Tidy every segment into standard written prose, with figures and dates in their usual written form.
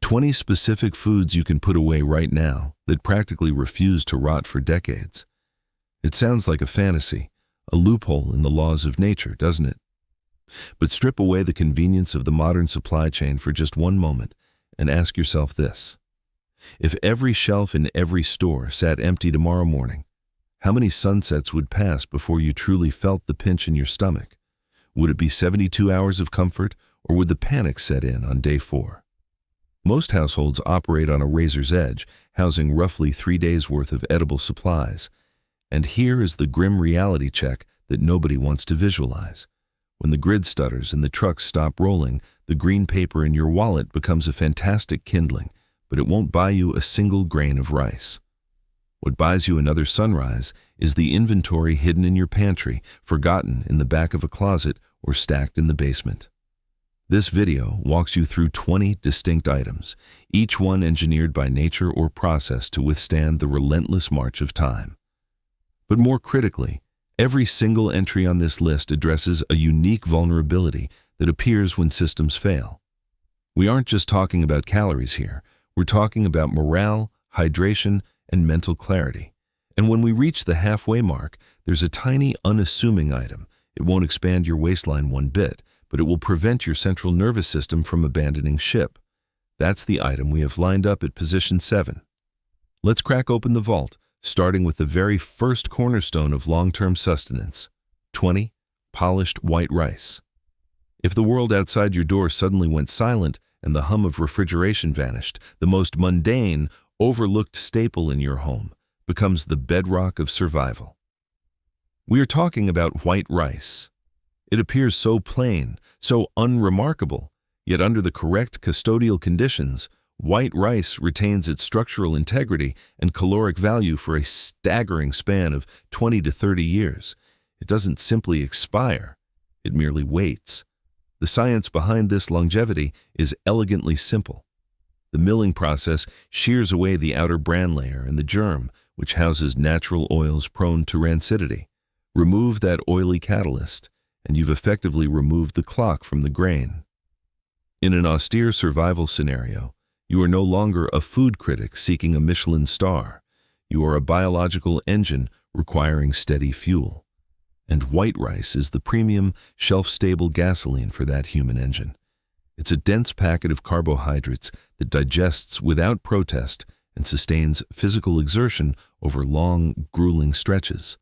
20 specific foods you can put away right now that practically refuse to rot for decades. It sounds like a fantasy, a loophole in the laws of nature, doesn't it? But strip away the convenience of the modern supply chain for just one moment and ask yourself this. If every shelf in every store sat empty tomorrow morning, how many sunsets would pass before you truly felt the pinch in your stomach? Would it be 72 hours of comfort, or would the panic set in on day 4? Most households operate on a razor's edge, housing roughly 3 days' worth of edible supplies. And here is the grim reality check that nobody wants to visualize. When the grid stutters and the trucks stop rolling, the green paper in your wallet becomes a fantastic kindling, but it won't buy you a single grain of rice. What buys you another sunrise is the inventory hidden in your pantry, forgotten in the back of a closet, or stacked in the basement. This video walks you through 20 distinct items, each one engineered by nature or process to withstand the relentless march of time. But more critically, every single entry on this list addresses a unique vulnerability that appears when systems fail. We aren't just talking about calories here, we're talking about morale, hydration, and mental clarity. And when we reach the halfway mark, there's a tiny, unassuming item. It won't expand your waistline one bit, but it will prevent your central nervous system from abandoning ship. That's the item we have lined up at position 7. Let's crack open the vault, starting with the very first cornerstone of long-term sustenance. 20. Polished white rice. If the world outside your door suddenly went silent and the hum of refrigeration vanished, the most mundane, overlooked staple in your home becomes the bedrock of survival. We are talking about white rice. It appears so plain, so unremarkable, yet under the correct custodial conditions, white rice retains its structural integrity and caloric value for a staggering span of 20 to 30 years. It doesn't simply expire, it merely waits. The science behind this longevity is elegantly simple. The milling process shears away the outer bran layer and the germ, which houses natural oils prone to rancidity. Remove that oily catalyst, and you've effectively removed the clock from the grain. In an austere survival scenario, you are no longer a food critic seeking a Michelin star. You are a biological engine requiring steady fuel. And white rice is the premium, shelf-stable gasoline for that human engine. It's a dense packet of carbohydrates that digests without protest and sustains physical exertion over long, grueling stretches.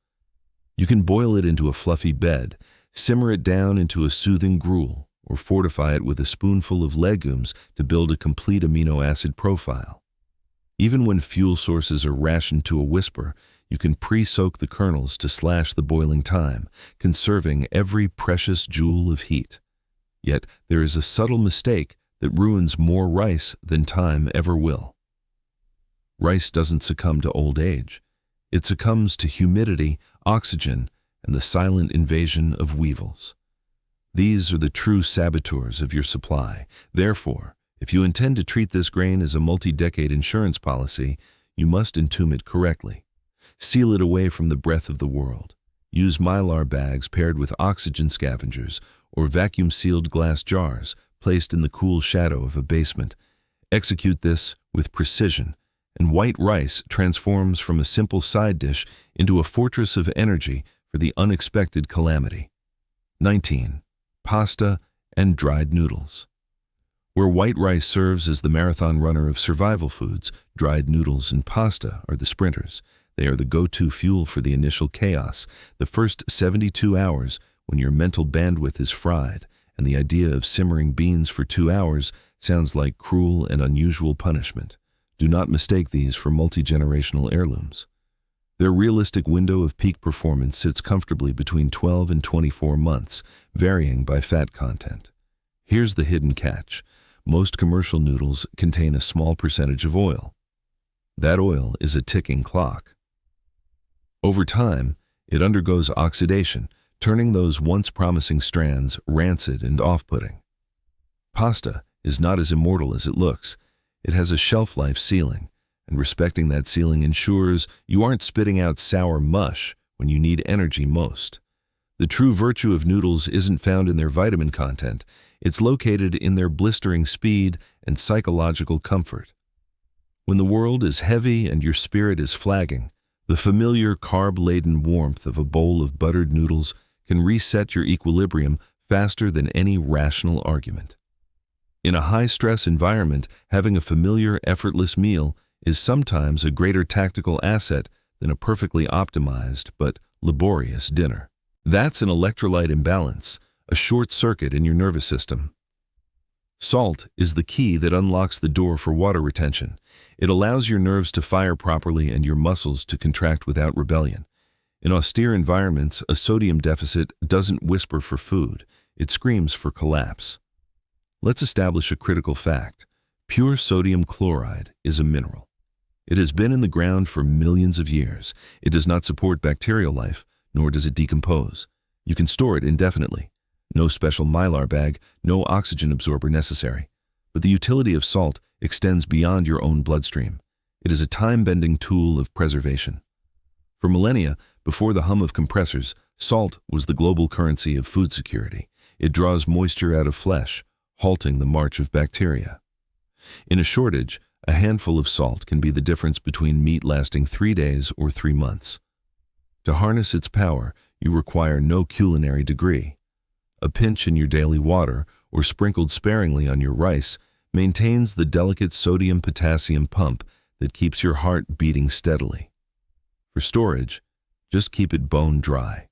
You can boil it into a fluffy bed, simmer it down into a soothing gruel, or fortify it with a spoonful of legumes to build a complete amino acid profile. Even when fuel sources are rationed to a whisper, you can pre-soak the kernels to slash the boiling time, conserving every precious joule of heat. Yet there is a subtle mistake that ruins more rice than time ever will. Rice doesn't succumb to old age. It succumbs to humidity, oxygen, and the silent invasion of weevils. These are the true saboteurs of your supply. Therefore, if you intend to treat this grain as a multi-decade insurance policy, you must entomb it correctly. Seal it away from the breath of the world. Use mylar bags paired with oxygen scavengers or vacuum-sealed glass jars placed in the cool shadow of a basement. Execute this with precision, and white rice transforms from a simple side dish into a fortress of energy for the unexpected calamity. 19. Pasta and dried noodles. Where white rice serves as the marathon runner of survival foods, dried noodles and pasta are the sprinters. They are the go-to fuel for the initial chaos, the first 72 hours when your mental bandwidth is fried, and the idea of simmering beans for 2 hours sounds like cruel and unusual punishment. Do not mistake these for multi-generational heirlooms. Their realistic window of peak performance sits comfortably between 12 and 24 months, varying by fat content. Here's the hidden catch. Most commercial noodles contain a small percentage of oil. That oil is a ticking clock. Over time, it undergoes oxidation, turning those once promising strands rancid and off-putting. Pasta is not as immortal as it looks. It has a shelf-life ceiling, and respecting that ceiling ensures you aren't spitting out sour mush when you need energy most. The true virtue of noodles isn't found in their vitamin content, It's located in their blistering speed and psychological comfort. When the world is heavy and your spirit is flagging, the familiar carb-laden warmth of a bowl of buttered noodles can reset your equilibrium faster than any rational argument. In a high-stress environment, having a familiar, effortless meal is sometimes a greater tactical asset than a perfectly optimized but laborious dinner. That's an electrolyte imbalance, a short circuit in your nervous system. Salt is the key that unlocks the door for water retention. It allows your nerves to fire properly and your muscles to contract without rebellion. In austere environments, a sodium deficit doesn't whisper for food, it screams for collapse. Let's establish a critical fact. Pure sodium chloride is a mineral. It has been in the ground for millions of years. It does not support bacterial life, nor does it decompose. You can store it indefinitely. No special Mylar bag, no oxygen absorber necessary. But the utility of salt extends beyond your own bloodstream. It is a time-bending tool of preservation. For millennia, before the hum of compressors, salt was the global currency of food security. It draws moisture out of flesh, halting the march of bacteria. In a shortage, a handful of salt can be the difference between meat lasting 3 days or 3 months. To harness its power, you require no culinary degree. A pinch in your daily water, or sprinkled sparingly on your rice, maintains the delicate sodium-potassium pump that keeps your heart beating steadily. For storage, just keep it bone dry.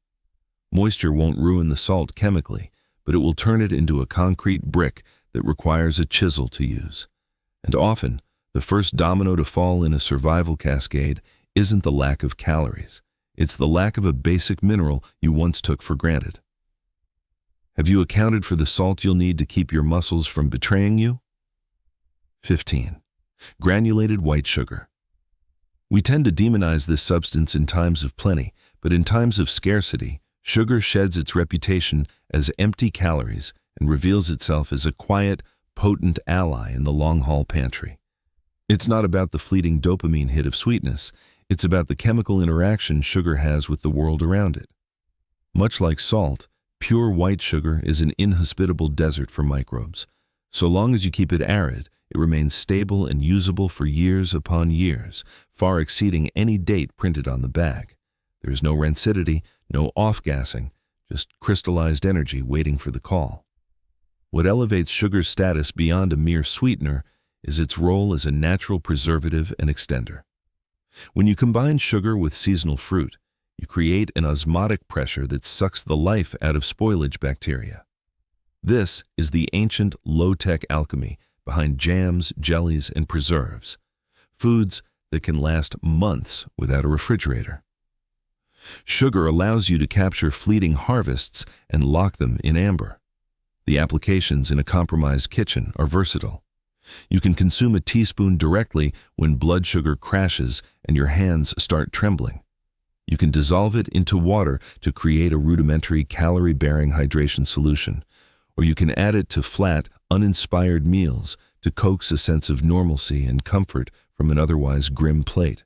Moisture won't ruin the salt chemically, but it will turn it into a concrete brick that requires a chisel to use. And often, the first domino to fall in a survival cascade isn't the lack of calories. It's the lack of a basic mineral you once took for granted. Have you accounted for the salt you'll need to keep your muscles from betraying you? 15. Granulated white sugar. We tend to demonize this substance in times of plenty, but in times of scarcity, sugar sheds its reputation as empty calories and reveals itself as a quiet, potent ally in the long-haul pantry. It's not about the fleeting dopamine hit of sweetness, it's about the chemical interaction sugar has with the world around it. Much like salt, pure white sugar is an inhospitable desert for microbes. So long as you keep it arid, it remains stable and usable for years upon years, far exceeding any date printed on the bag. There is no rancidity, no off-gassing, just crystallized energy waiting for the call. What elevates sugar's status beyond a mere sweetener is its role as a natural preservative and extender. When you combine sugar with seasonal fruit, you create an osmotic pressure that sucks the life out of spoilage bacteria. This is the ancient low-tech alchemy behind jams, jellies, and preserves, foods that can last months without a refrigerator. Sugar allows you to capture fleeting harvests and lock them in amber. The applications in a compromised kitchen are versatile. You can consume a teaspoon directly when blood sugar crashes and your hands start trembling. You can dissolve it into water to create a rudimentary calorie-bearing hydration solution, or you can add it to flat, uninspired meals to coax a sense of normalcy and comfort from an otherwise grim plate.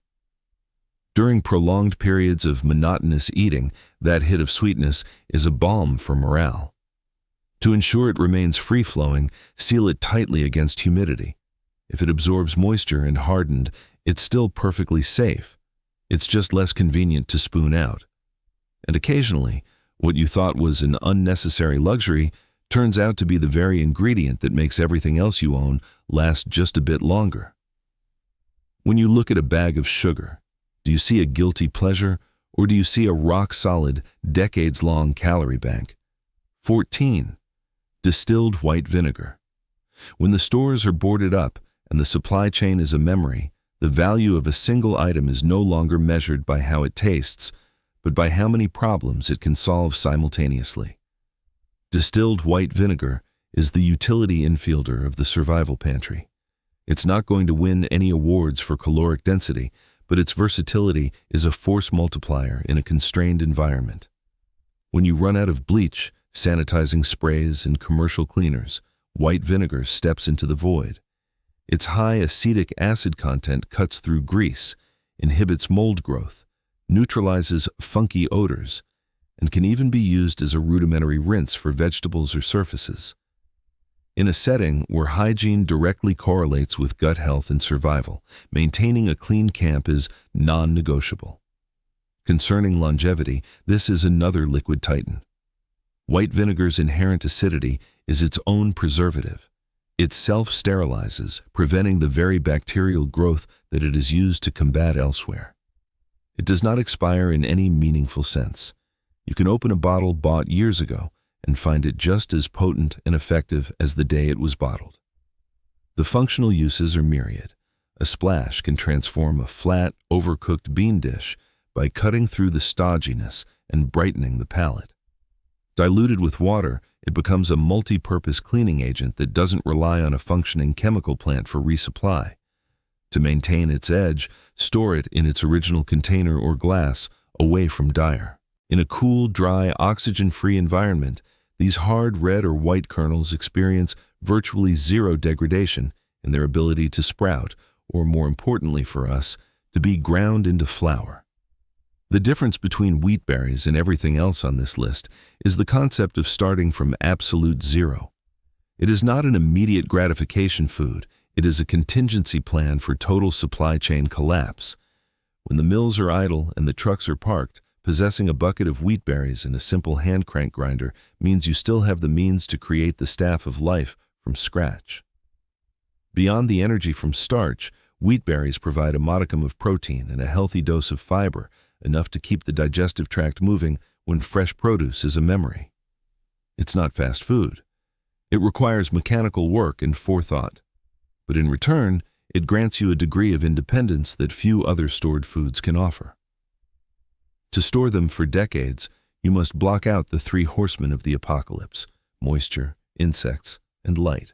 During prolonged periods of monotonous eating, that hit of sweetness is a balm for morale. To ensure it remains free-flowing, seal it tightly against humidity. If it absorbs moisture and hardened, it's still perfectly safe. It's just less convenient to spoon out. And occasionally, what you thought was an unnecessary luxury turns out to be the very ingredient that makes everything else you own last just a bit longer. When you look at a bag of sugar, do you see a guilty pleasure, or do you see a rock-solid, decades-long calorie bank? 14. Distilled white vinegar. When the stores are boarded up and the supply chain is a memory, the value of a single item is no longer measured by how it tastes, but by how many problems it can solve simultaneously. Distilled white vinegar is the utility infielder of the survival pantry. It's not going to win any awards for caloric density, but its versatility is a force multiplier in a constrained environment. When you run out of bleach, sanitizing sprays, and commercial cleaners, white vinegar steps into the void. Its high acetic acid content cuts through grease, inhibits mold growth, neutralizes funky odors, and can even be used as a rudimentary rinse for vegetables or surfaces. In a setting where hygiene directly correlates with gut health and survival, maintaining a clean camp is non-negotiable. Concerning longevity, this is another liquid titan. White vinegar's inherent acidity is its own preservative. It self-sterilizes, preventing the very bacterial growth that it is used to combat elsewhere. It does not expire in any meaningful sense. You can open a bottle bought years ago and find it just as potent and effective as the day it was bottled. The functional uses are myriad. A splash can transform a flat, overcooked bean dish by cutting through the stodginess and brightening the palate. Diluted with water, it becomes a multi-purpose cleaning agent that doesn't rely on a functioning chemical plant for resupply. To maintain its edge, store it in its original container or glass, away from dire. In a cool, dry, oxygen-free environment, these hard red or white kernels experience virtually zero degradation in their ability to sprout, or more importantly for us, to be ground into flour. The difference between wheat berries and everything else on this list is the concept of starting from absolute zero. It is not an immediate gratification food, it is a contingency plan for total supply chain collapse. When the mills are idle and the trucks are parked, possessing a bucket of wheat berries and a simple hand crank grinder means you still have the means to create the staff of life from scratch. Beyond the energy from starch, wheat berries provide a modicum of protein and a healthy dose of fiber, enough to keep the digestive tract moving when fresh produce is a memory. It's not fast food. It requires mechanical work and forethought. But in return, it grants you a degree of independence that few other stored foods can offer. To store them for decades, you must block out the three horsemen of the apocalypse: moisture, insects, and light.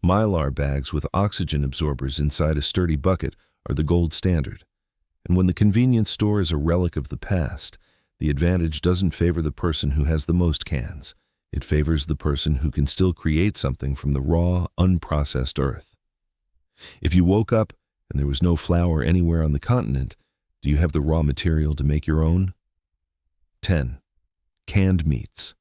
Mylar bags with oxygen absorbers inside a sturdy bucket are the gold standard. And when the convenience store is a relic of the past, the advantage doesn't favor the person who has the most cans. It favors the person who can still create something from the raw, unprocessed earth. If you woke up and there was no flour anywhere on the continent, do you have the raw material to make your own? 10. Canned meats.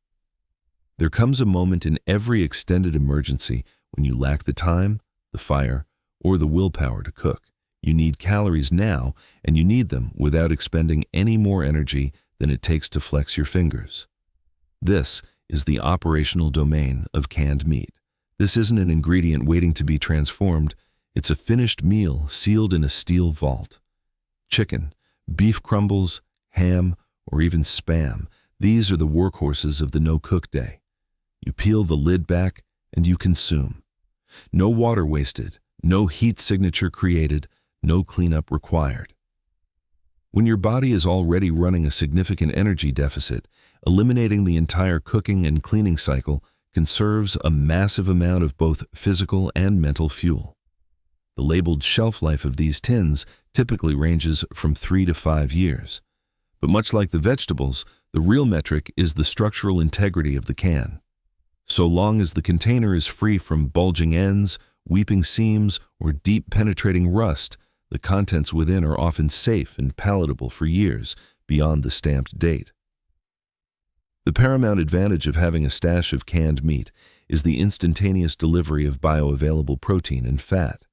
There comes a moment in every extended emergency when you lack the time, the fire, or the willpower to cook. You need calories now, and you need them without expending any more energy than it takes to flex your fingers. This is the operational domain of canned meat. This isn't an ingredient waiting to be transformed. It's a finished meal sealed in a steel vault. Chicken, beef crumbles, ham, or even Spam, these are the workhorses of the no-cook day. You peel the lid back and you consume. No water wasted, no heat signature created, no cleanup required. When your body is already running a significant energy deficit, eliminating the entire cooking and cleaning cycle conserves a massive amount of both physical and mental fuel. The labeled shelf life of these tins typically ranges from 3 to 5 years. But much like the vegetables, the real metric is the structural integrity of the can. So long as the container is free from bulging ends, weeping seams, or deep penetrating rust, the contents within are often safe and palatable for years beyond the stamped date. The paramount advantage of having a stash of canned meat is the instantaneous delivery of bioavailable protein and fat.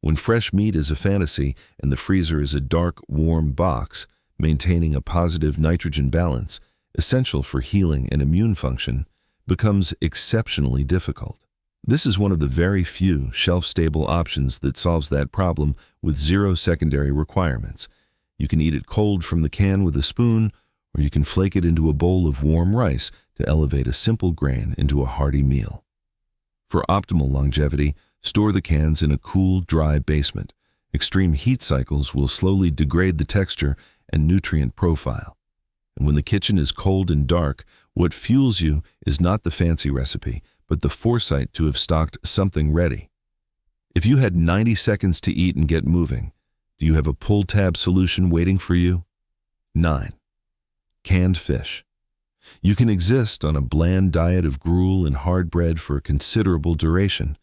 When fresh meat is a fantasy and the freezer is a dark, warm box, maintaining a positive nitrogen balance, essential for healing and immune function, becomes exceptionally difficult. This is one of the very few shelf-stable options that solves that problem with zero secondary requirements. You can eat it cold from the can with a spoon, or you can flake it into a bowl of warm rice to elevate a simple grain into a hearty meal. For optimal longevity, store the cans in a cool, dry basement. Extreme heat cycles will slowly degrade the texture and nutrient profile. And when the kitchen is cold and dark, what fuels you is not the fancy recipe, but the foresight to have stocked something ready. If you had 90 seconds to eat and get moving, do you have a pull tab solution waiting for you? 9. Canned fish. You can exist on a bland diet of gruel and hard bread for a considerable duration,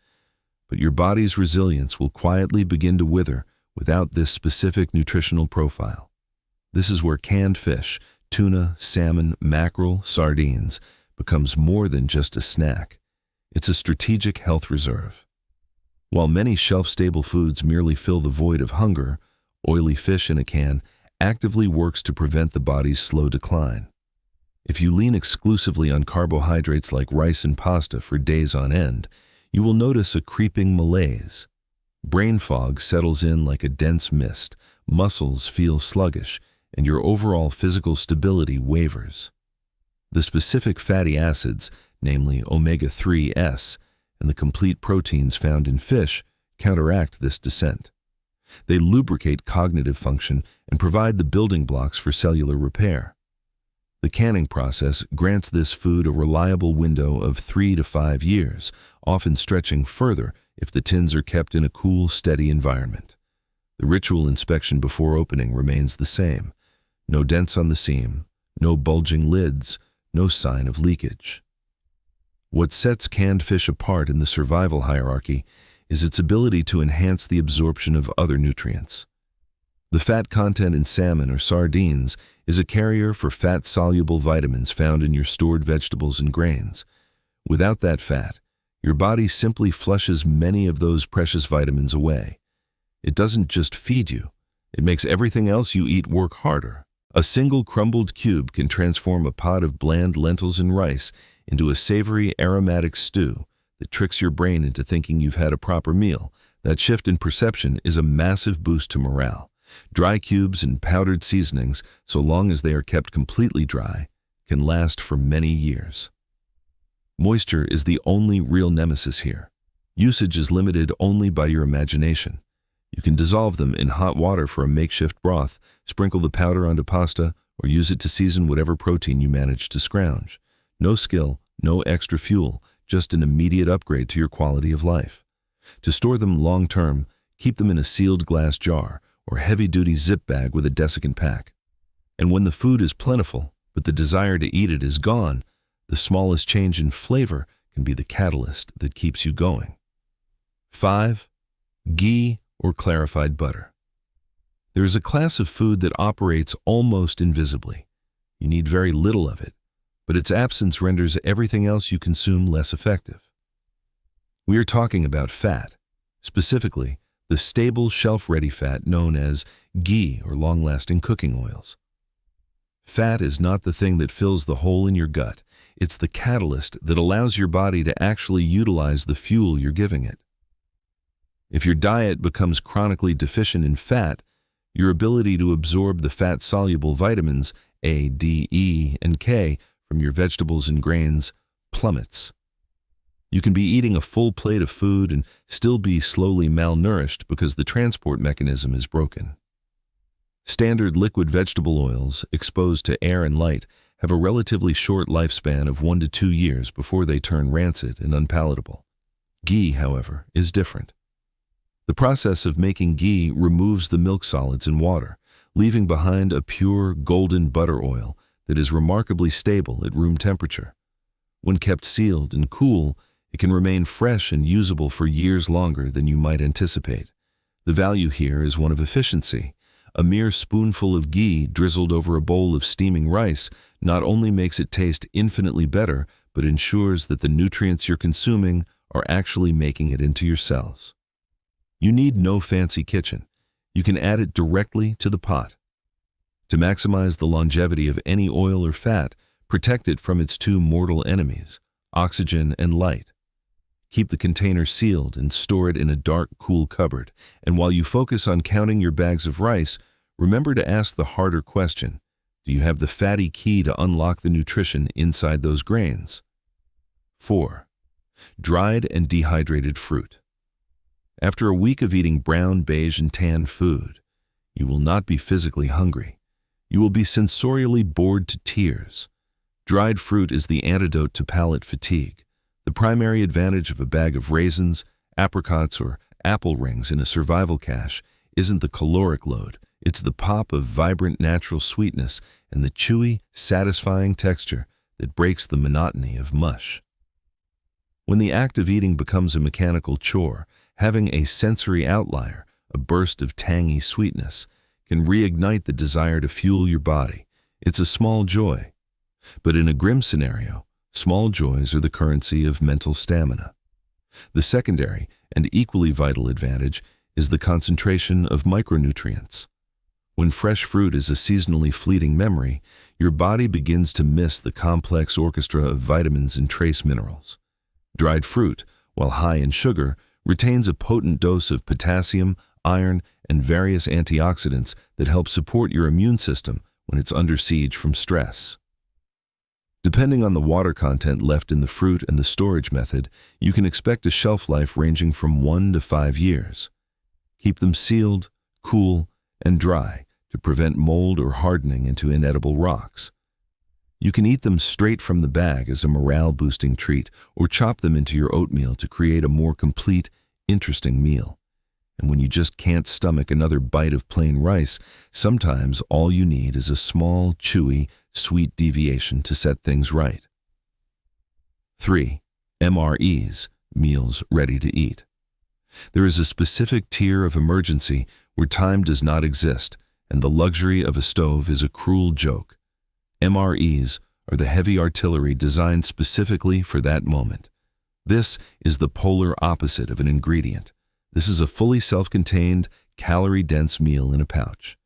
but your body's resilience will quietly begin to wither without this specific nutritional profile. This is where canned fish, tuna, salmon, mackerel, sardines, becomes more than just a snack. It's a strategic health reserve. While many shelf-stable foods merely fill the void of hunger, oily fish in a can actively works to prevent the body's slow decline. If you lean exclusively on carbohydrates like rice and pasta for days on end, you will notice a creeping malaise. Brain fog settles in like a dense mist, muscles feel sluggish, and your overall physical stability wavers. The specific fatty acids, namely omega-3s, and the complete proteins found in fish, counteract this descent. They lubricate cognitive function and provide the building blocks for cellular repair. The canning process grants this food a reliable window of 3 to 5 years, often stretching further if the tins are kept in a cool, steady environment. The ritual inspection before opening remains the same. No dents on the seam, no bulging lids, no sign of leakage. What sets canned fish apart in the survival hierarchy is its ability to enhance the absorption of other nutrients. The fat content in salmon or sardines is a carrier for fat-soluble vitamins found in your stored vegetables and grains. Without that fat, your body simply flushes many of those precious vitamins away. It doesn't just feed you, it makes everything else you eat work harder. A single crumbled cube can transform a pot of bland lentils and rice into a savory, aromatic stew that tricks your brain into thinking you've had a proper meal. That shift in perception is a massive boost to morale. Dry cubes and powdered seasonings, so long as they are kept completely dry, can last for many years. Moisture is the only real nemesis here. Usage is limited only by your imagination. You can dissolve them in hot water for a makeshift broth, sprinkle the powder onto pasta, or use it to season whatever protein you manage to scrounge. No skill, no extra fuel, just an immediate upgrade to your quality of life. To store them long-term, keep them in a sealed glass jar or heavy-duty zip bag with a desiccant pack. And when the food is plentiful, but the desire to eat it is gone, the smallest change in flavor can be the catalyst that keeps you going. 5. Ghee or clarified butter. There is a class of food that operates almost invisibly. You need very little of it, but its absence renders everything else you consume less effective. We are talking about fat, specifically the stable shelf-ready fat known as ghee or long-lasting cooking oils. Fat is not the thing that fills the hole in your gut. It's the catalyst that allows your body to actually utilize the fuel you're giving it. If your diet becomes chronically deficient in fat, your ability to absorb the fat-soluble vitamins A, D, E, and K from your vegetables and grains plummets. You can be eating a full plate of food and still be slowly malnourished because the transport mechanism is broken. Standard liquid vegetable oils exposed to air and light have a relatively short lifespan of 1 to 2 years before they turn rancid and unpalatable. Ghee, however, is different. The process of making ghee removes the milk solids in water, leaving behind a pure golden butter oil that is remarkably stable at room temperature. When kept sealed and cool, it can remain fresh and usable for years longer than you might anticipate. The value here is one of efficiency. A mere spoonful of ghee drizzled over a bowl of steaming rice not only makes it taste infinitely better, but ensures that the nutrients you're consuming are actually making it into your cells. You need no fancy kitchen. You can add it directly to the pot. To maximize the longevity of any oil or fat, protect it from its two mortal enemies, oxygen and light. Keep the container sealed and store it in a dark, cool cupboard. And while you focus on counting your bags of rice, remember to ask the harder question: do you have the fatty key to unlock the nutrition inside those grains? 4. Dried and dehydrated fruit. After a week of eating brown, beige, and tan food, you will not be physically hungry. You will be sensorially bored to tears. Dried fruit is the antidote to palate fatigue. The primary advantage of a bag of raisins, apricots, or apple rings in a survival cache isn't the caloric load, it's the pop of vibrant natural sweetness and the chewy, satisfying texture that breaks the monotony of mush. When the act of eating becomes a mechanical chore, having a sensory outlier, a burst of tangy sweetness, can reignite the desire to fuel your body. It's a small joy. But in a grim scenario, Small joys are the currency of mental stamina. The secondary and equally vital advantage is the concentration of micronutrients. When fresh fruit is a seasonally fleeting memory, your body begins to miss the complex orchestra of vitamins and trace minerals. Dried fruit, while high in sugar, retains a potent dose of potassium, iron, and various antioxidants that help support your immune system when it's under siege from stress. Depending on the water content left in the fruit and the storage method, you can expect a shelf life ranging from 1 to 5 years. Keep them sealed, cool, and dry to prevent mold or hardening into inedible rocks. You can eat them straight from the bag as a morale-boosting treat, or chop them into your oatmeal to create a more complete, interesting meal. And when you just can't stomach another bite of plain rice, sometimes all you need is a small, chewy, sweet deviation to set things right. 3. MREs, meals ready to eat. There is a specific tier of emergency where time does not exist, and the luxury of a stove is a cruel joke. MREs are the heavy artillery designed specifically for that moment. This is the polar opposite of an ingredient. This is a fully self-contained, calorie-dense meal in a pouch.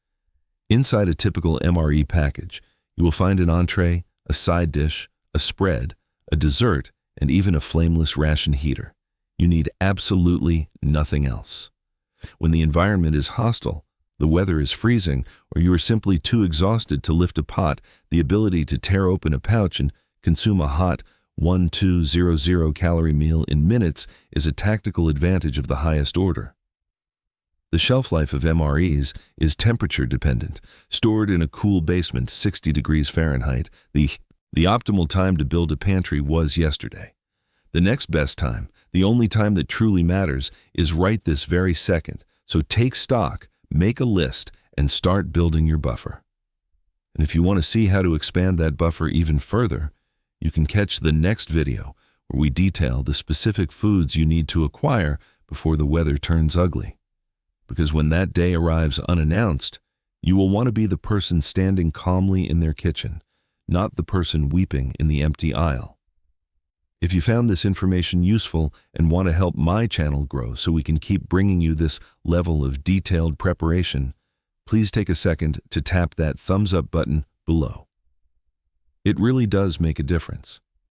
Inside a typical MRE package, you will find an entree, a side dish, a spread, a dessert, and even a flameless ration heater. You need absolutely nothing else. When the environment is hostile, the weather is freezing, or you are simply too exhausted to lift a pot, the ability to tear open a pouch and consume a hot 1200 calorie meal in minutes is a tactical advantage of the highest order. The shelf life of MREs is temperature dependent. Stored in a cool basement, 60 degrees Fahrenheit, the optimal time to build a pantry was yesterday. The next best time, the only time that truly matters, is right this very second. So take stock, make a list, and start building your buffer. And if you want to see how to expand that buffer even further, you can catch the next video where we detail the specific foods you need to acquire before the weather turns ugly. Because when that day arrives unannounced, you will want to be the person standing calmly in their kitchen, not the person weeping in the empty aisle. If you found this information useful and want to help my channel grow so we can keep bringing you this level of detailed preparation, please take a second to tap that thumbs up button below. It really does make a difference.